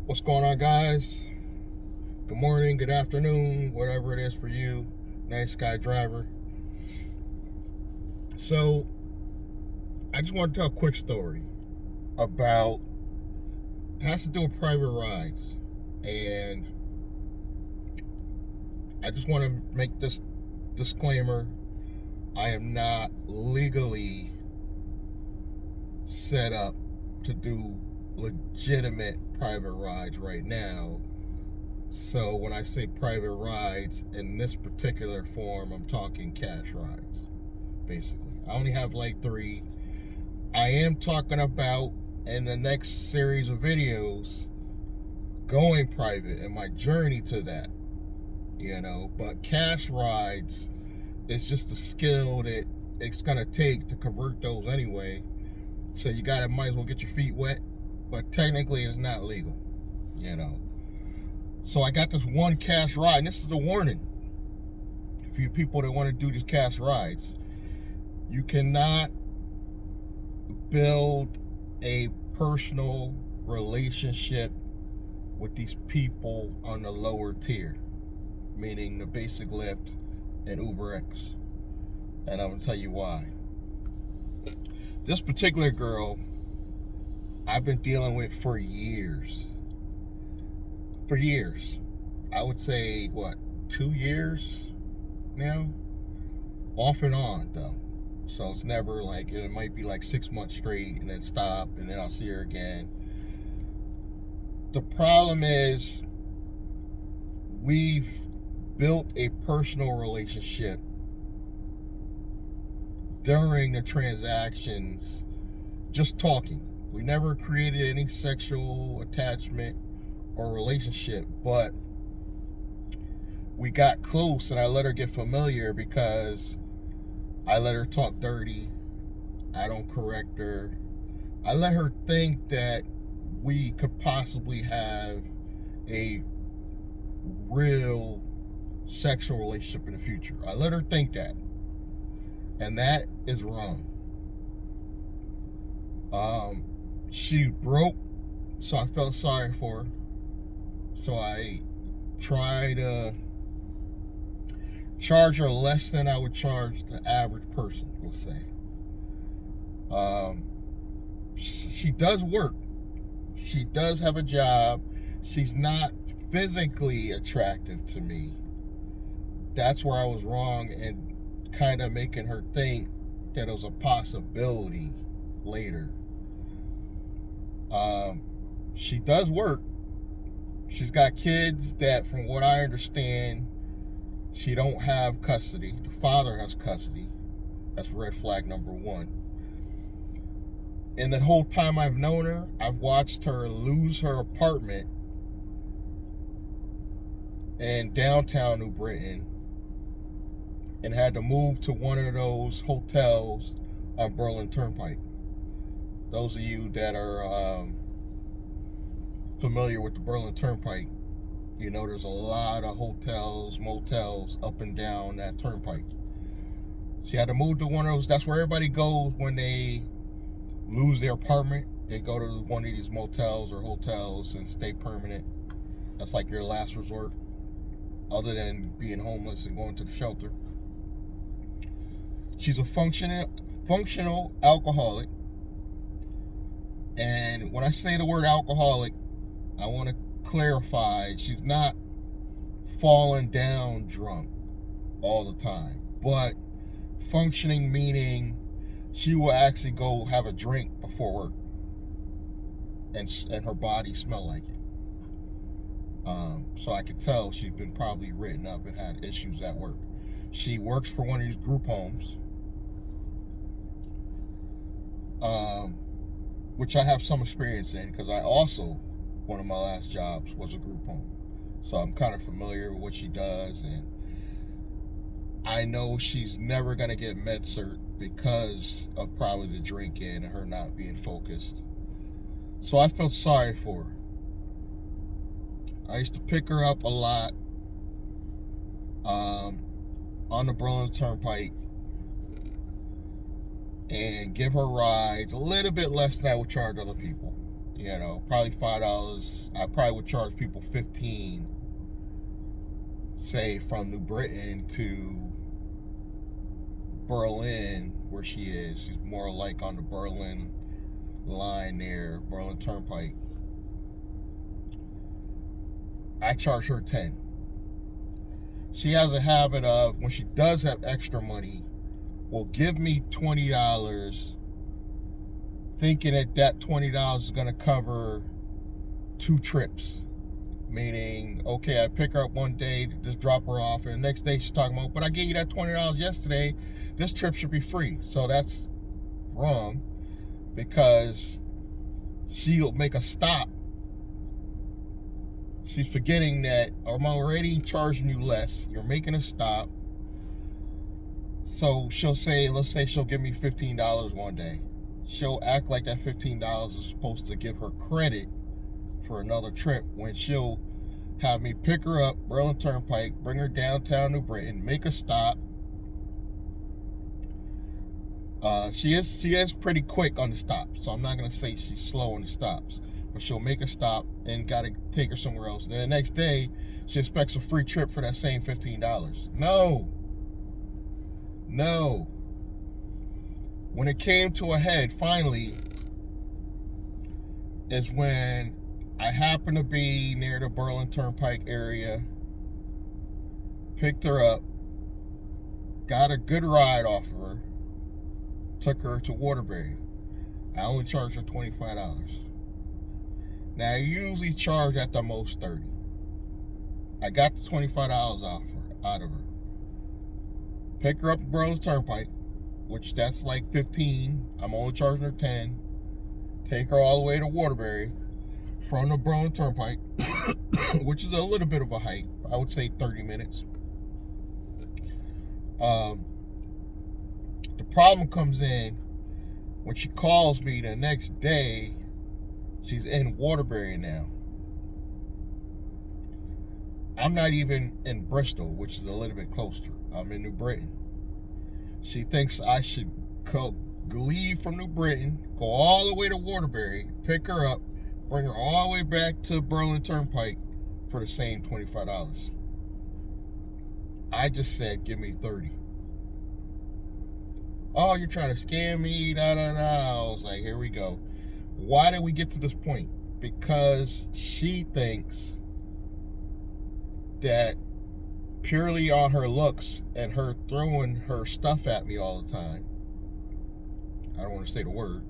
What's going on, guys? Good morning, good afternoon, whatever it is for you, nice guy driver. So, I just want to tell a quick story about, it has to do with private rides. And I just want to make this disclaimer. I am not legally set up to do legitimate private rides right now. So when I say private rides, in this particular form, I'm talking cash rides, basically. I only have like 3. I am talking about, in the next series of videos, going private and my journey to that, But cash rides is just a skill that it's going to take to convert those anyway. So might as well get your feet wet, but technically it's not legal, So I got this one cash ride, and this is a warning for you people that want to do these cash rides. You cannot build a personal relationship with these people on the lower tier, meaning the basic Lyft and UberX. And I'm going to tell you why. This particular girl, I've been dealing with for years. I would say, 2 years now? Off and on, though. So it's never like, it might be like 6 months straight and then stop and then I'll see her again. The problem is, we've built a personal relationship during the transactions, just talking. We never created any sexual attachment or relationship, but we got close and I let her get familiar because I let her talk dirty. I don't correct her. I let her think that we could possibly have a real sexual relationship in the future. I let her think that. And that is wrong. She broke, so I felt sorry for her. So I tried to charge her less than I would charge the average person, we'll say. She does work. She does have a job. She's not physically attractive to me. That's where I was wrong, and kind of making her think that it was a possibility later. She does work. She's got kids that, from what I understand, she don't have custody. The father has custody. That's red flag number 1. And the whole time I've known her, I've watched her lose her apartment in downtown New Britain and had to move to one of those hotels on Berlin Turnpike. Those of you that are familiar with the Berlin Turnpike, there's a lot of hotels, motels up and down that turnpike. She had to move to one of those. That's where everybody goes when they lose their apartment. They go to one of these motels or hotels and stay permanent. That's like your last resort, other than being homeless and going to the shelter. She's a functional alcoholic. And when I say the word alcoholic, I want to clarify, she's not falling down drunk all the time, but functioning meaning she will actually go have a drink before work, and her body smell like it. So I could tell she's been probably written up and had issues at work. She works for one of these group homes, which I have some experience in, because one of my last jobs was a group home. So I'm kind of familiar with what she does, and I know she's never going to get med cert because of probably the drinking and her not being focused. So I felt sorry for her. I used to pick her up a lot on the Berlin Turnpike and give her rides a little bit less than I would charge other people. You know, probably $5. I probably would charge people 15, say from New Britain to Berlin, where she is. She's more like on the Berlin line there, Berlin Turnpike. I charge her 10. She has a habit of, when she does have extra money, will give me $20, thinking that $20 is going to cover 2 trips. Meaning, okay, I pick her up one day, just drop her off, and the next day she's talking about, but I gave you that $20 yesterday, this trip should be free. So that's wrong, because she'll make a stop. She's forgetting that I'm already charging you less, you're making a stop. So she'll say, let's say she'll give me $15 one day. She'll act like that $15 is supposed to give her credit for another trip, when she'll have me pick her up, Berlin Turnpike, bring her downtown New Britain, make a stop. She is pretty quick on the stops, so I'm not gonna say she's slow on the stops, but she'll make a stop and gotta take her somewhere else. And then the next day, she expects a free trip for that same $15. No. When it came to a head, finally, is when I happened to be near the Berlin Turnpike area, picked her up, got a good ride off of her, took her to Waterbury. I only charged her $25. Now, I usually charge at the most $30. I got the $25 out of her. Pick her up at Berlin Turnpike, which that's like 15. I'm only charging her 10. Take her all the way to Waterbury from the Berlin Turnpike, which is a little bit of a hike. I would say 30 minutes. The problem comes in when she calls me the next day. She's in Waterbury now. I'm not even in Bristol, which is a little bit closer. I'm in New Britain. She thinks I should leave from New Britain, go all the way to Waterbury, pick her up, bring her all the way back to Berlin Turnpike for the same $25. I just said, give me 30. Oh, you're trying to scam me, da da da. I was like, here we go. Why did we get to this point? Because she thinks that purely on her looks and her throwing her stuff at me all the time, I don't want to say the word,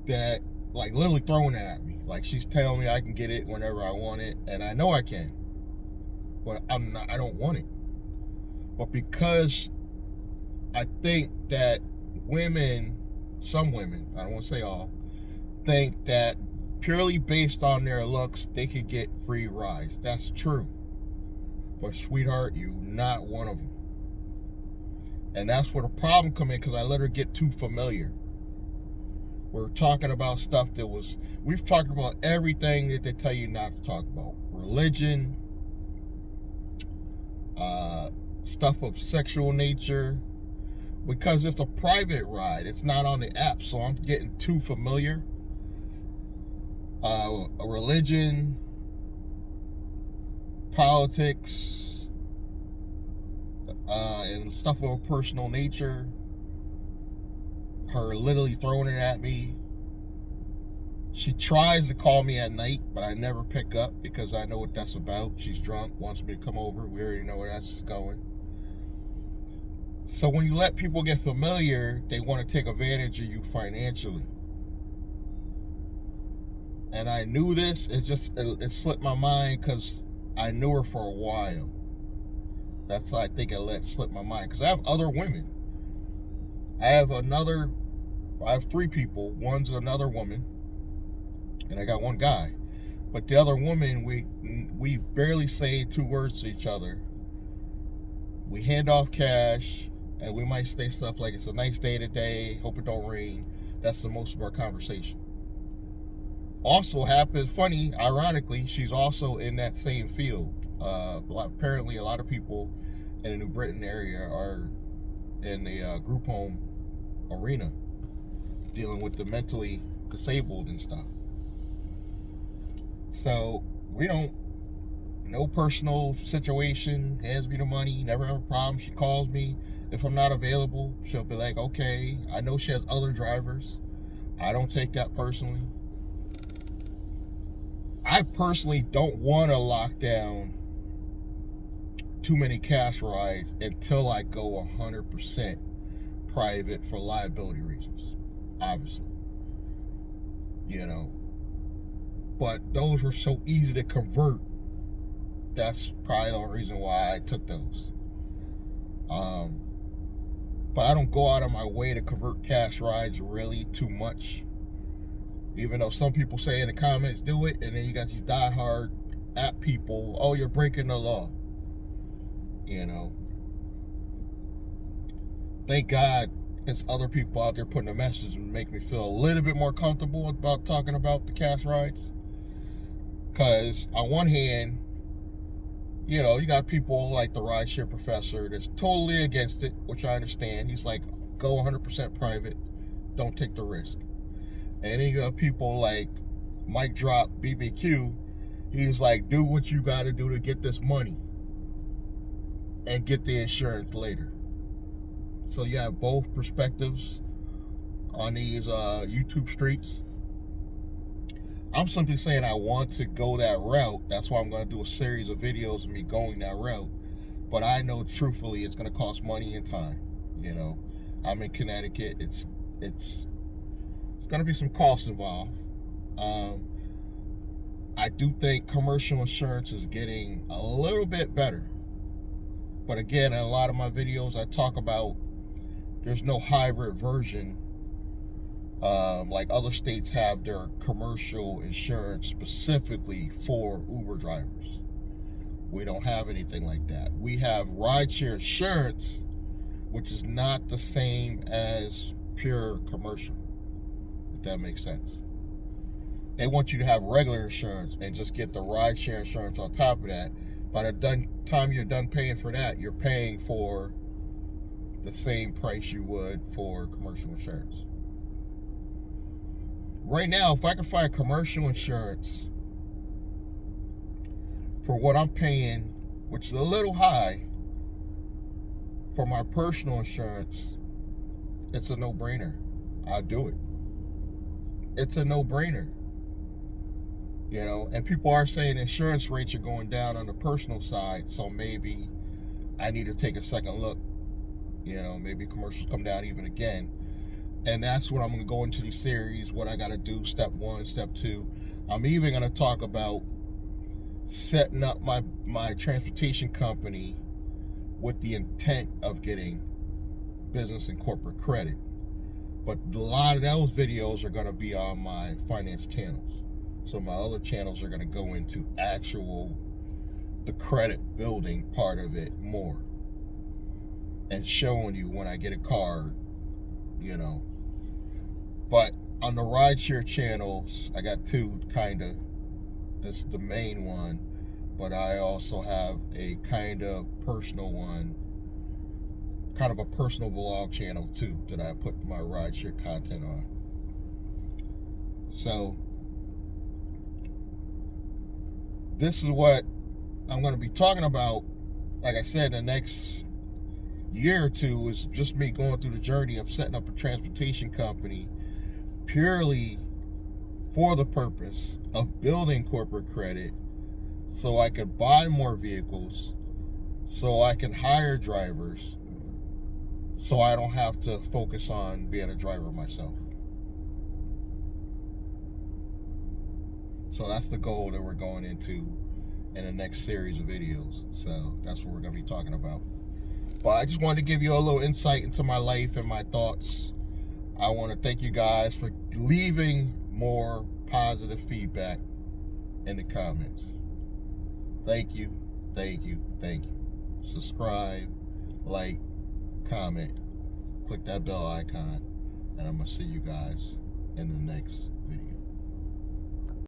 that like literally throwing it at me, like she's telling me I can get it whenever I want it, and I know I can, but I don't want it. But because I think that some women, I don't want to say all, think that purely based on their looks they could get free rides. That's true, but sweetheart, you not one of them. And that's where the problem come in, because I let her get too familiar. We're talking about stuff we've talked about everything that they tell you not to talk about. Religion, stuff of sexual nature, because it's a private ride. It's not on the app, so I'm getting too familiar. Religion, politics, and stuff of a personal nature. Her literally throwing it at me. She tries to call me at night, but I never pick up because I know what that's about. She's drunk, wants me to come over. We already know where that's going. So when you let people get familiar, they want to take advantage of you financially. And I knew this. It slipped my mind because I knew her for a while. That's why I think it let slip my mind. Because I have other women. I have 3 people. One's another woman, and I got one guy. But the other woman, we barely say 2 words to each other. We hand off cash, and we might say stuff like, it's a nice day today, hope it don't rain. That's the most of our conversation. Also happens, funny, ironically, she's also in that same field. Apparently a lot of people in the New Britain area are in the group home arena, dealing with the mentally disabled and stuff. So we don't, no personal situation, hands me the money, never have a problem. She calls me. If I'm not available, she'll be like, okay, I know she has other drivers. I don't take that personally. I personally don't want to lock down too many cash rides until I go 100% private for liability reasons, obviously. But those were so easy to convert. That's probably the reason why I took those. But I don't go out of my way to convert cash rides really too much. Even though some people say in the comments, do it, and then you got these diehard app people, oh, you're breaking the law. Thank God it's other people out there putting a message and make me feel a little bit more comfortable about talking about the cash rides. Because on one hand, you got people like the rideshare professor that's totally against it, which I understand. He's like, go 100% private, don't take the risk. And then you got people like Mike Drop BBQ. He's like, do what you got to do to get this money and get the insurance later. So you have both perspectives on these YouTube streets. I'm simply saying I want to go that route. That's why I'm going to do a series of videos of me going that route. But I know truthfully it's going to cost money and time. I'm in Connecticut. It's going to be some costs involved. I do think commercial insurance is getting a little bit better. But again, in a lot of my videos, I talk about there's no hybrid version. Like other states have their commercial insurance specifically for Uber drivers. We don't have anything like that. We have rideshare insurance, which is not the same as pure commercial, if that makes sense. They want you to have regular insurance and just get the rideshare insurance on top of that. By the time you're done paying for that, you're paying for the same price you would for commercial insurance. Right now, if I can find commercial insurance for what I'm paying, which is a little high for my personal insurance, it's a no-brainer. I'll do it. It's a no-brainer. And people are saying insurance rates are going down on the personal side, so maybe I need to take a second look. Maybe commercials come down even again. And that's what I'm going to go into these series, what I got to do, step 1, step 2. I'm even going to talk about setting up my transportation company with the intent of getting business and corporate credit. But a lot of those videos are going to be on my finance channels. So my other channels are going to go into the credit building part of it more. And showing you when I get a card, But on the rideshare channels, I got two kind of. This is the main one. But I also have a kind of personal one. Kind of a personal vlog channel too that I put my rideshare content on. So this is what I'm going to be talking about. Like I said, the next year or two is just me going through the journey of setting up a transportation company purely for the purpose of building corporate credit so I can buy more vehicles, so I can hire drivers, so I don't have to focus on being a driver myself. So that's the goal that we're going into in the next series of videos. So that's what we're going to be talking about. But I just wanted to give you a little insight into my life and my thoughts. I want to thank you guys for leaving more positive feedback in the comments. Thank you, thank you, thank you. Subscribe, like, comment, click that bell icon, and I'm going to see you guys in the next video.